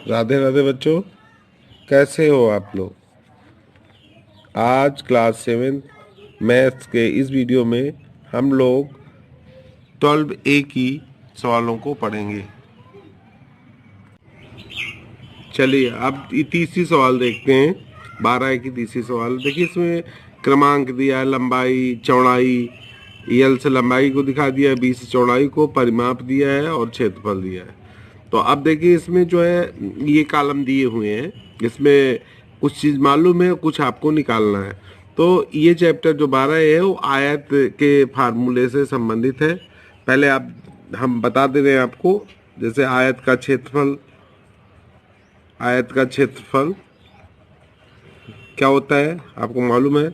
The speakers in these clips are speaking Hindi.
राधे राधे बच्चों, कैसे हो आप लोग। आज क्लास 7 मैथ्स के इस वीडियो में हम लोग 12A की सवालों को पढ़ेंगे। चलिए अब तीसरी सवाल देखते हैं। 12A की तीसरी सवाल देखिए, इसमें क्रमांक दिया है, लंबाई, चौड़ाई, एल से लंबाई को दिखा दिया है, बी से चौड़ाई को, परिमाप दिया है और क्षेत्रफल दिया है। तो अब देखिए इसमें जो है ये कॉलम दिए हुए हैं, इसमें कुछ चीज़ मालूम है, कुछ आपको निकालना है। तो ये चैप्टर जो 12 है वो आयत के फार्मूले से संबंधित है। पहले आप हम बता दे रहे हैं आपको, जैसे आयत का क्षेत्रफल क्या होता है आपको मालूम है,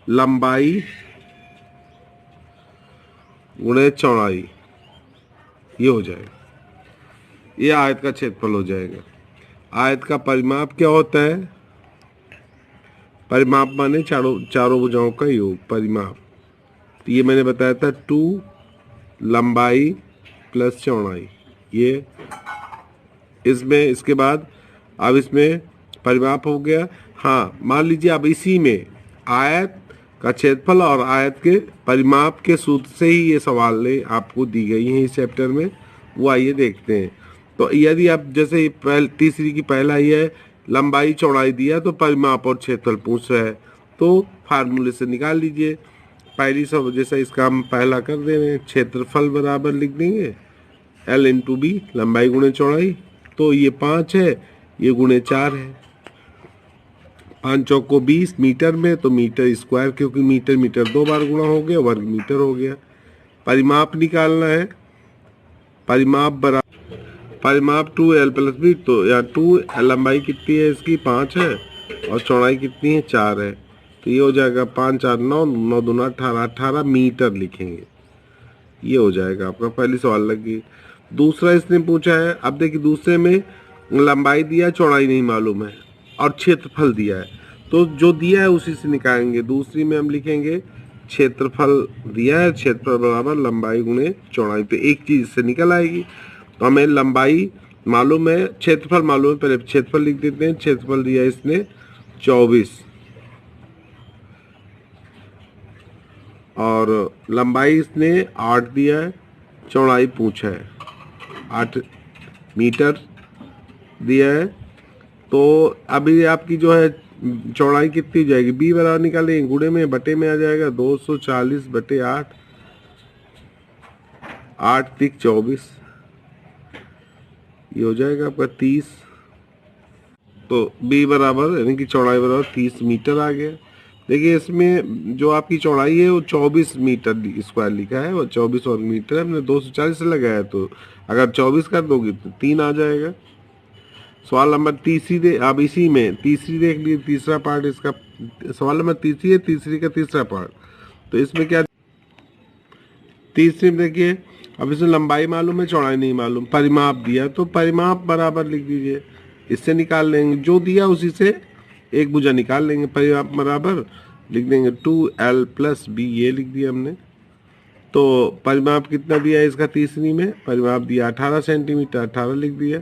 लंबाई गुणे चौड़ाई, ये हो जाएगा, ये आयत का क्षेत्रफल हो जाएगा। आयत का परिमाप क्या होता है, परिमाप माने चारों भुजाओं का योग, परिमाप। तो ये मैंने बताया था 2 लंबाई प्लस चौड़ाई, ये इसमें, इसके बाद अब इसमें परिमाप हो गया। हाँ, मान लीजिए अब इसी में आयत का क्षेत्रफल और आयत के परिमाप के सूत्र से ही ये सवाल आपको दी गई हैं इस चैप्टर में, वो आइए देखते हैं। तो यदि आप जैसे तीसरी की पहला ही है, लंबाई चौड़ाई दिया तो परिमाप और क्षेत्रफल पूछ रहा है, तो फार्मूले से निकाल लीजिए। पहली सब जैसा इसका हम पहला कर दे रहे हैं, क्षेत्रफल बराबर लिख देंगे L इंटू बी, लंबाई गुणे चौड़ाई। तो ये 5 है, ये गुणे 4 है, 5 चौको 20 मीटर में, तो मीटर स्क्वायर, क्योंकि मीटर मीटर 2 बार गुणा हो गया, वर्ग मीटर हो गया। परिमाप निकालना है, परिमाप 2L प्लस बी, तो या 2 लंबाई कितनी है इसकी 5 है और चौड़ाई कितनी है 4 है, तो ये हो जाएगा 5 4 9 9 दूना 18, 18 मीटर लिखेंगे, ये हो जाएगा आपका। पहली सवाल लगी। दूसरा इसने पूछा है, अब देखिए दूसरे में लंबाई दिया, चौड़ाई नहीं मालूम है और क्षेत्रफल दिया है, तो जो दिया है उसी से निकालेंगे। दूसरी में हम लिखेंगे क्षेत्रफल दिया है, क्षेत्रफल बराबर लंबाई गुणे चौड़ाई, तो एक चीज इससे निकल आएगी। तो हमें लंबाई मालूम है, क्षेत्रफल मालूम है, पहले क्षेत्रफल लिख देते हैं। क्षेत्रफल दिया है इसने 24 और लंबाई इसने 8 दिया है, चौड़ाई पूछा है 8 मीटर दिया है। तो अभी आपकी जो है चौड़ाई कितनी जाएगी, बी बराबर निकालेंगे, गुणे में बटे में आ जाएगा 240 बटे 8, 8 तिक 24, ये हो जाएगा आपका 30। तो बी बराबर यानी कि चौड़ाई बराबर 30 मीटर आ गया। देखिए इसमें जो आपकी चौड़ाई है वो 24 मीटर स्क्वायर लिखा है, और 24 वर्ग मीटर है, हमने 240 से लगाया, तो अगर 24 कर दोगे तो 3 आ जाएगा। सवाल नंबर तीसरी दे, अब इसी में तीसरी देख लीजिए, तीसरा पार्ट इसका, सवाल नंबर तीसरी है, तीसरी का तीसरा पार्ट। तो इसमें क्या, तीसरी में देखिए, अब इसमें लंबाई मालूम है, चौड़ाई नहीं मालूम, परिमाप दिया, तो परिमाप बराबर लिख दीजिए, इससे निकाल लेंगे, जो दिया उसी से एक भुजा निकाल लेंगे। परिमाप बराबर लिख देंगे 2L प्लस बी, ये लिख दिया हमने। तो परिमाप कितना दिया है इसका, तीसरी में परिमाप दिया 18 सेंटीमीटर, 18 लिख दिया।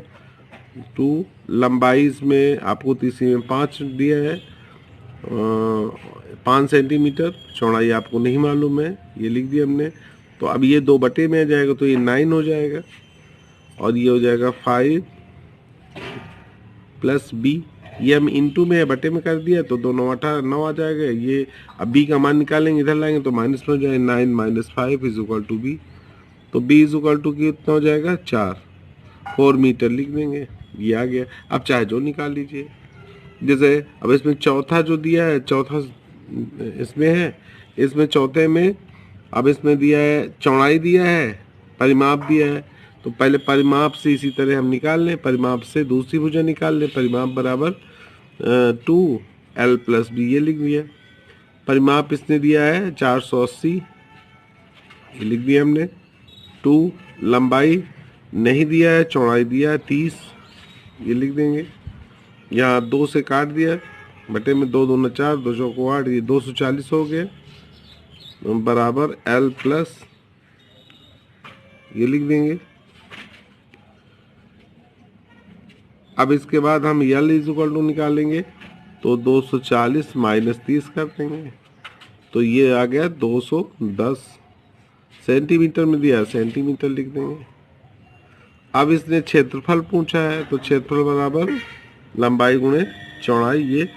2 लंबाई इसमें आपको तीसरी में 5 दिया है, 5 सेंटीमीटर, चौड़ाई आपको नहीं मालूम है, ये लिख दिया हमने। तो अब ये 2 बटे में आ जाएगा, तो ये 9 हो जाएगा, और ये हो जाएगा 5 प्लस बी, ये हम इंटू में बटे में कर दिया, तो 2 9 18 9 आ जाएगा। ये अब बी का मान निकालेंगे, इधर लाएंगे तो माइनस में हो जाएगा, 9 minus 5 is equal to B. तो बी इज इक्वल टू कितना हो जाएगा 4 मीटर लिख देंगे, ये आ गया। अब चाहे जो निकाल लीजिए, जैसे अब इसमें चौथा जो दिया है, चौथा इसमें है, इसमें चौथे में अब इसमें दिया है चौड़ाई दिया है, परिमाप दिया है, तो पहले परिमाप से इसी तरह हम निकाल लें, परिमाप से दूसरी भुजा निकाल लें, परिमाप बराबर 2L प्लस बी, ये लिख दिया। परिमाप इसने दिया है 480, ये लिख दिया हमने। 2 लंबाई नहीं दिया है, चौड़ाई दिया है 30, ये लिख देंगे। यहाँ 2 से काट दिया, बटे में 2 दूना 4, 2 चौको 8, ये 240 हो गया, बराबर L प्लस, ये लिख देंगे। अब इसके बाद हम यल इज इक्वल टू निकालेंगे, तो 240 माइनस 30 कर देंगे, तो ये आ गया 210 सेंटीमीटर में दिया, सेंटीमीटर लिख देंगे। अब इसने क्षेत्रफल पूछा है, तो क्षेत्रफल बराबर लंबाई गुणे चौड़ाई। ये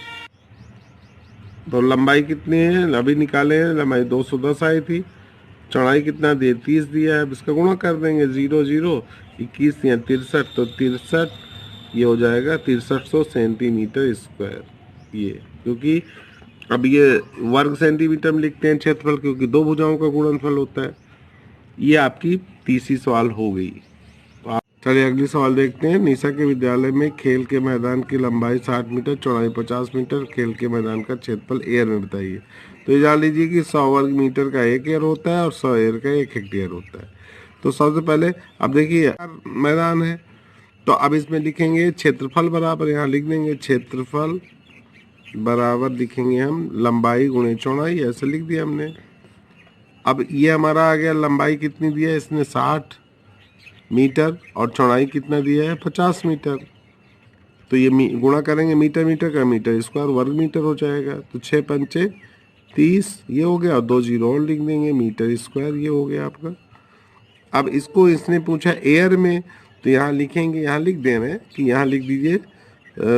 तो लंबाई कितनी है अभी निकाले हैं, लंबाई 210 आई थी, चौड़ाई कितना दिया 30 दिया है। अब इसका गुणा कर देंगे, 0 0 21 या 63, तो 63 ये हो जाएगा 6300 सेंटीमीटर स्क्वायर। ये क्योंकि अब ये वर्ग सेंटीमीटर में लिखते हैं क्षेत्रफल, क्योंकि दो भुजाओं का गुणनफल होता है। ये आपकी तीसरी सवाल हो गई। तो आप चलिए अगली सवाल देखते हैं। निशा के विद्यालय में खेल के मैदान की लंबाई 60 मीटर, चौड़ाई 50 मीटर, खेल के मैदान का क्षेत्रफल एयर में बताइए। तो ये जान लीजिए कि 100 वर्ग मीटर का 1 एयर होता है और 100 एयर का 1 हेक्टेयर होता है। तो सबसे पहले अब देखिए मैदान है, तो अब इसमें लिखेंगे क्षेत्रफल बराबर, यहाँ लिख देंगे क्षेत्रफल बराबर लिखेंगे हम लंबाई गुणे चौड़ाई, ऐसे लिख दिया हमने। अब ये हमारा आ गया, लंबाई कितनी दिया है इसने 60 मीटर और चौड़ाई कितना दिया है 50 मीटर। तो ये गुणा करेंगे मीटर मीटर का मीटर स्क्वायर वर्ग मीटर हो जाएगा, तो 6 पंचे 30 ये हो गया, और 2 जीरो और लिख देंगे, मीटर स्क्वायर ये हो गया आपका। अब इसको इसने पूछा एयर में, तो यहाँ लिखेंगे, यहाँ लिख दे रहे हैं कि यहाँ लिख दीजिए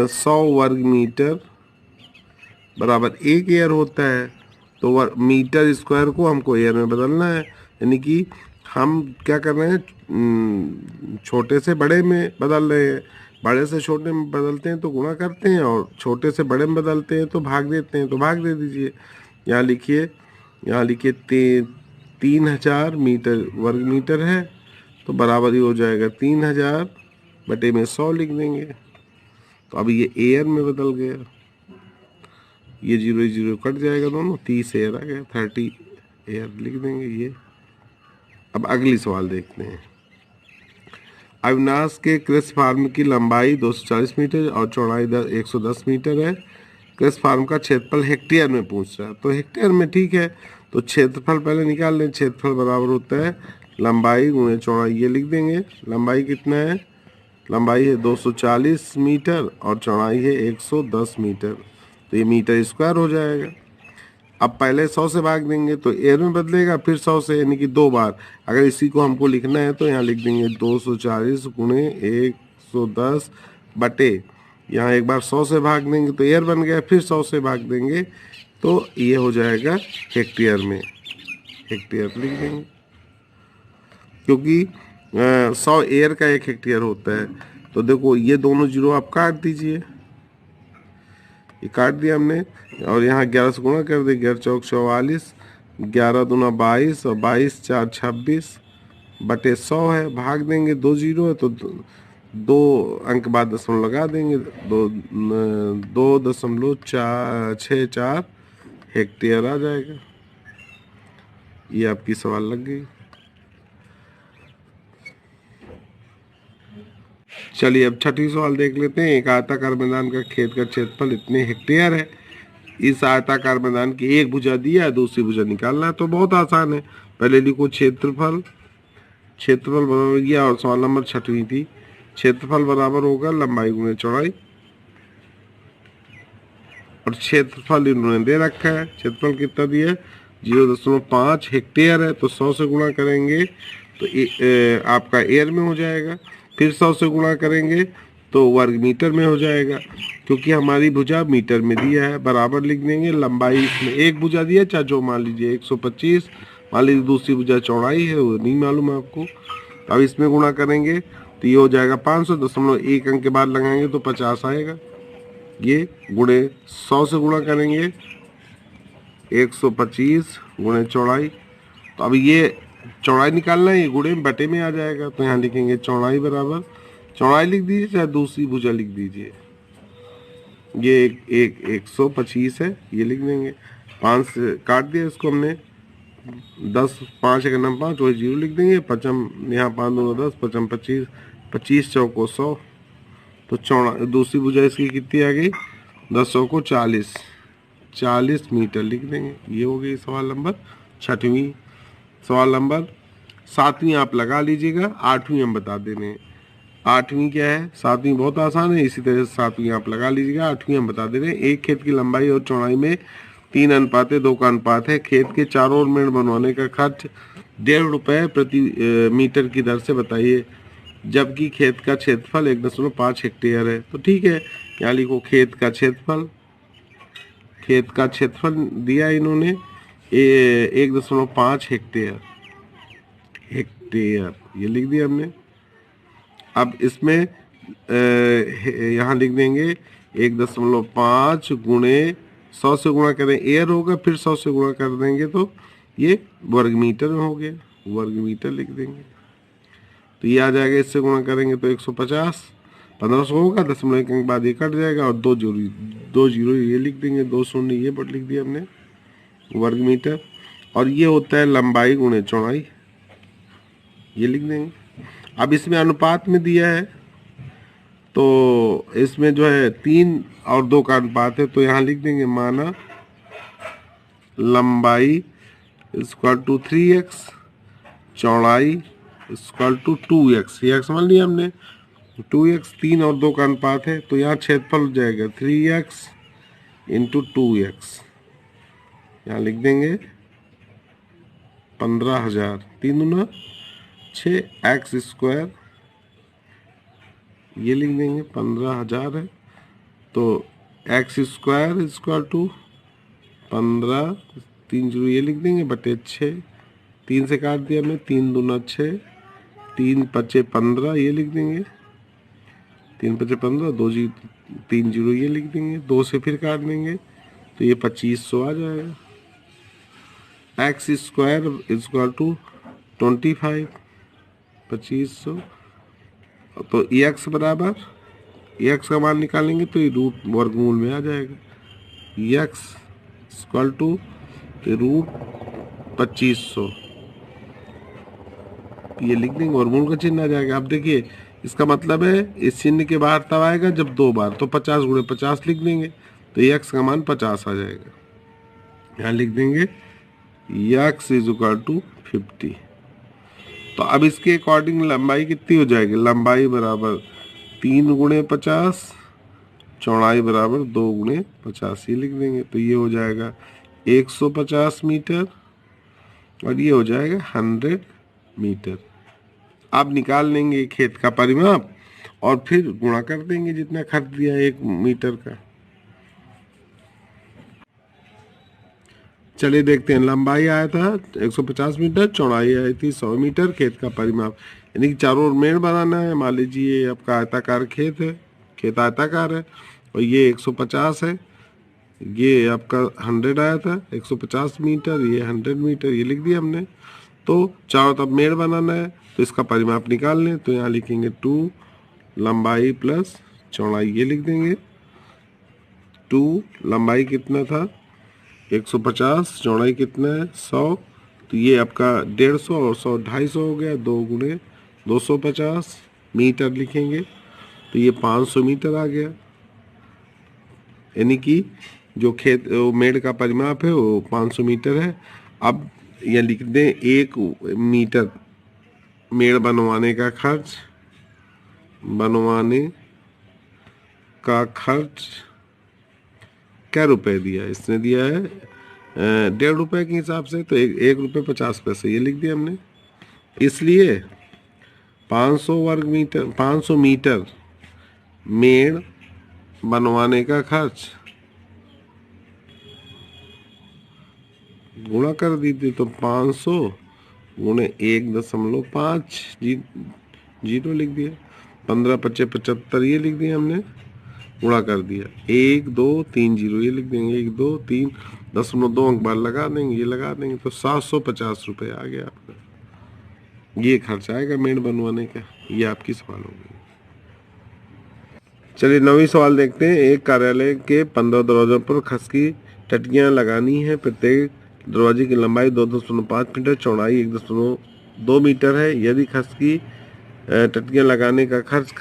100 वर्ग मीटर बराबर 1 एयर होता है। तो मीटर स्क्वायर को हमको एयर में बदलना है, यानी कि हम क्या कर रहे हैं, छोटे से बड़े में बदल रहे हैं। बड़े से छोटे में बदलते हैं तो गुणा करते हैं, और छोटे से बड़े में बदलते हैं तो भाग देते हैं, तो भाग दे दीजिए। यहाँ लिखिए, यहाँ लिखिए 3000 मीटर वर्ग मीटर है, तो बराबर ही हो जाएगा 3000 बटे में 100 लिख देंगे। तो अब ये एयर में बदल गया, ये 0 0 कट जाएगा दोनों, 30 एयर आ गया, 30 एयर लिख देंगे ये। अब अगली सवाल देखते हैं। अविनाश के कृषि फार्म की लंबाई 240 मीटर और चौड़ाई 110 मीटर है। कृषि फार्म का क्षेत्रफल हेक्टेयर में पूछ रहा है, तो हेक्टेयर में ठीक है, तो क्षेत्रफल पहले निकाल लें। क्षेत्रफल बराबर होता है लंबाई गुणे चौड़ाई, ये लिख देंगे। लंबाई कितना है, लंबाई है 240 मीटर और चौड़ाई है 110 मीटर, तो ये मीटर स्क्वायर हो जाएगा। अब पहले 100 से भाग देंगे तो एयर में बदलेगा, फिर 100 से, यानी कि 2 बार। अगर इसी को हमको लिखना है तो यहाँ लिख देंगे 240 गुणे 110 बटे, यहाँ एक बार 100 से भाग देंगे तो एयर बन गया, फिर 100 से भाग देंगे तो ये हो जाएगा हेक्टेयर में, हेक्टेयर लिख देंगे, क्योंकि 100 एयर का 1 हेक्टेयर होता है। तो देखो ये दोनों जीरो आप काट दीजिए, ये काट दिया हमने, और यहाँ 11 से गुणा कर दे, 11 चौक 44, 11 दूना 22 और 22 4 26 बटे 100 है, भाग देंगे, 2 जीरो है तो 2 अंक बाद दशमलव लगा देंगे, 2.64 हेक्टेयर आ जाएगा। ये आपकी सवाल लग गई। चलिए अब छठी सवाल देख लेते हैं। एक आयताकार मैदान का खेत का क्षेत्रफल इतने हेक्टेयर है। इस आयताकार मैदान की एक भुजा दिया है, दूसरी भुजा निकालना है, तो बहुत आसान है। पहले लिखो क्षेत्रफल, क्षेत्रफल बराबर गया, और सवाल नंबर 6वीं थी, क्षेत्रफल बराबर होगा लंबाई गुणे चौड़ाई, और क्षेत्रफल इन्होंने दे रखा है। क्षेत्रफल कितना दिया है 0.5 हेक्टेयर है, तो 100 से गुणा करेंगे तो आपका एयर में हो जाएगा, फिर 100 से गुणा करेंगे तो वर्ग मीटर में हो जाएगा, क्योंकि हमारी भुजा मीटर में दिया है। बराबर लिख देंगे, लंबाई इसमें एक भुजा दिया, चाहे जो मान लीजिए 125, मान लीजिए दूसरी भुजा चौड़ाई है, वो नहीं मालूम है आपको। अब इसमें गुणा करेंगे तो ये हो जाएगा 500, 0.1 अंक के बाद लगाएंगे तो 50 आएगा। ये गुणे 100 से गुणा करेंगे 125 गुणे चौड़ाई, तो अब ये चौड़ाई निकालना है, ये गुणे बटे में आ जाएगा, तो यहाँ लिखेंगे चौड़ाई बराबर, चौड़ाई लिख दीजिए चाहे दूसरी भुजा लिख दीजिए, ये एक 125 है, ये लिख देंगे। 5 से काट दिया इसको हमने, 10 5 एक नंबर 5 वही 0 लिख देंगे, पचम यहाँ 5 2 10 पचम 25, 25 चौको 100, तो चौड़ा दूसरी भुजा इसकी कितनी आ गई 10 चौको 40 मीटर लिख देंगे। ये हो गई सवाल नंबर 6वीं। सवाल नंबर 7वीं आप लगा लीजिएगा, 8वीं हम बता देने। 8वीं क्या है, 7वीं बहुत आसान है, इसी तरह से 7वीं आप लगा लीजिएगा। 8वीं हम बता दे रहे हैं, एक खेत की लंबाई और चौड़ाई में 3:2 का अनुपात है। खेत के चारों ओर मेड़ बनवाने का खर्च 1.5 रुपये प्रति मीटर की दर से बताइए, जबकि खेत का क्षेत्रफल 1.5 हेक्टेयर है। तो ठीक है, यहाँ लिखो खेत का क्षेत्रफल। खेत का क्षेत्रफल दिया इन्होंने 1.5 हेक्टेयर, ये लिख दिया हमने। अब इसमें यहाँ लिख देंगे 1.5 गुणे 100 से गुणा करें एयर होगा, फिर 100 से गुणा कर देंगे तो ये वर्ग मीटर में हो गया, वर्ग मीटर लिख देंगे। तो ये आ जाएगा, इससे गुणा करेंगे तो 150, 1500 होगा, 0.1 के बाद ये कट जाएगा और 2 जीरो ये लिख देंगे, 2 शून्य ये पर लिख दिया हमने, वर्ग मीटर। और ये होता है लंबाई गुणे चौड़ाई, ये लिख देंगे। अब इसमें अनुपात में दिया है, तो इसमें जो है 3 और 2 का अनुपात है, तो यहाँ लिख देंगे माना लंबाई इक्वल टू 3x, चौड़ाई इक्वल टू 2x। ये समझ लिया हमने, 2x 3 और 2 का अनुपात है, तो यहाँ क्षेत्रफल हो जाएगा 3x इंटू 2x। यहाँ लिख देंगे 15,000, 3 दूना 6 x स्क्वायर, ये लिख देंगे 15,000 है, तो x square equal to 15, 3 zero ये लिख देंगे बटे 6, 3 से काट दिया हमने, 3 दूना 6, 3 पचे 15 ये लिख देंगे, 3 पचे 15, 3 जीरो ये लिख देंगे, 2 से फिर काट देंगे तो ये 2500 आ जाएगा। x स्क्वायर इक्वल टू 25, 2500, तो x बराबर, x का मान निकालेंगे तो ये रूट वर्गमूल में आ जाएगा, x इक्वल टू रूट 2500 ये लिख देंगे, वर्गमूल का चिन्ह आ जाएगा। अब देखिए इसका मतलब है इस चिन्ह के बाहर तब आएगा जब 2 बार, तो 50 गुणे 50 लिख देंगे, तो x का मान 50 आ जाएगा। यहाँ लिख देंगे x इज इक्वल टू 50। तो अब इसके अकॉर्डिंग लंबाई कितनी हो जाएगी, लंबाई बराबर 3 गुणे 50, चौड़ाई बराबर 2 गुणे 50 ये लिख देंगे, तो ये हो जाएगा 150 मीटर और ये हो जाएगा 100 मीटर। अब निकाल लेंगे खेत का परिमाप और फिर गुणा कर देंगे जितना खर्च दिया 1 मीटर का। चलिए देखते हैं, लंबाई आया था 150 मीटर, चौड़ाई आई थी 100 मीटर। खेत का परिमाप यानी कि चारों ओर मेड़ बनाना है। मान लीजिए आपका आयताकार खेत है, खेत आयताकार है और ये 150 है, ये आपका 100 आया था, 150 मीटर, ये 100 मीटर ये लिख दिया हमने। तो चारों तरफ मेड़ बनाना है तो इसका परिमाप निकाल लें, तो यहाँ लिखेंगे 2 लंबाई प्लस चौड़ाई ये लिख देंगे। 2 लंबाई कितना था 150, चौड़ाई कितना है 100, तो ये आपका 150 और 100 250 हो गया, 2 गुणे 250 मीटर लिखेंगे, तो ये 500 मीटर आ गया। यानी कि जो खेत मेड़ का परिमाप है वो 500 मीटर है। अब यह लिख दें 1 मीटर मेड़ बनवाने का खर्च, क्या रुपए दिया, इसने दिया है 1.5 रुपये के हिसाब से, तो 1 रुपये 50 पैसे ये लिख दिया हमने। इसलिए 500 मीटर मेड़ बनवाने का खर्च गुणा कर दीजिए, तो 500 गुणे 1.5 जीरो लिख दिया, 15 पचे 75 ये लिख दिया हमने, गुणा कर दिया 1 2 3 जीरो ये लिख देंगे, 1 2 3 0.2 अंक बार लगा देंगे, ये लगा देंगे, तो 750 रुपये आ गया आपका, ये खर्च आएगा मेड़ बनवाने का। ये आपकी सवाल होगी। चलिए 9वीं सवाल देखते हैं। एक कार्यालय के 15 दरवाजों पर खसकी टटियाँ लगानी है। प्रत्येक दरवाजे की लंबाई 2.5 मीटर, चौड़ाई 1.2 मीटर है। यदि खसकी टटियाँ लगाने का खर्च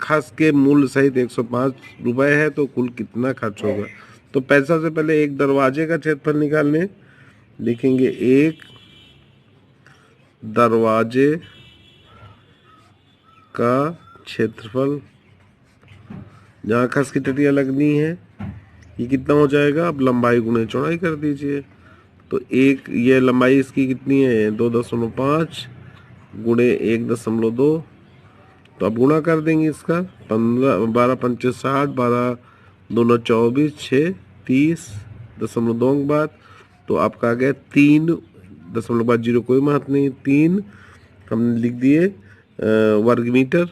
खस के मूल्य सहित 105 रुपये है, तो कुल कितना खर्च होगा। तो पैसा से पहले एक दरवाजे का क्षेत्रफल निकालने, लिखेंगे एक दरवाजे का क्षेत्रफल, जहाँ खस की टटिया लगनी है, ये कितना हो जाएगा? अब लंबाई गुणे चौड़ाई कर दीजिए। तो एक ये लंबाई इसकी कितनी है? 2.5 गुणे 1.2। तो अब गुणा कर देंगे इसका। 15 12 पंचे 60, 12 दूना 24, 6 30.2 के बाद तो आपका आ गया 3.0 कोई महत्व नहीं, 3 हमने लिख दिए वर्ग मीटर।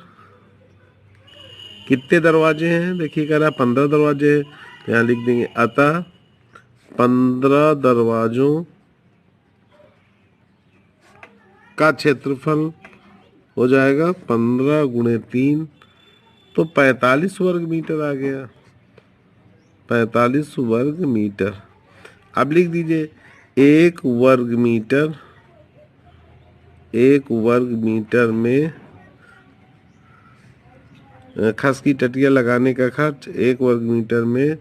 कितने दरवाजे हैं? देखिए कह रहा है 15 दरवाजे हैं, तो यहाँ लिख देंगे अतः 15 दरवाजों का क्षेत्रफल हो जाएगा 15 गुणे 3, तो 45 वर्ग मीटर आ गया। 45 वर्ग मीटर। अब लिख दीजिए 1 वर्ग मीटर में खस की टटिया लगाने का खर्च, 1 वर्ग मीटर में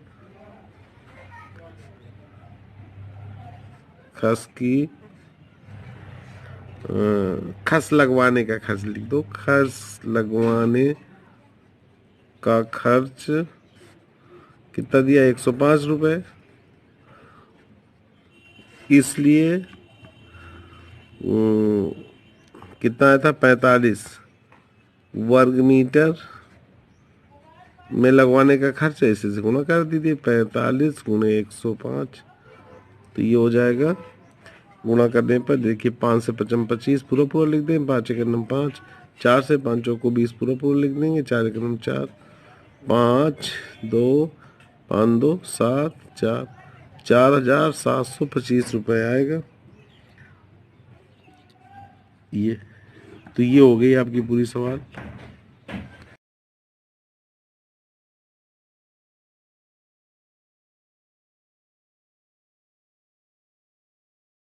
खस लगवाने का खर्च लिख दो। खस लगवाने का खर्च कितना दिया? 105 रुपये। इसलिए कितना आया था? 45 वर्ग मीटर में लगवाने का खर्च ऐसे से गुना कर दीजिए, 45 गुणे 105। तो ये हो जाएगा, गुणा करने पर देखिए 5 से 55 25 पूरा पूरा लिख दें, 5 एक 5, 4 से 5 को 20 पूरा पूरा लिख देंगे, 4 एक 4, 5 2 5 2 7 4, 4,725 रुपये आएगा। ये तो ये हो गई आपकी पूरी सवाल।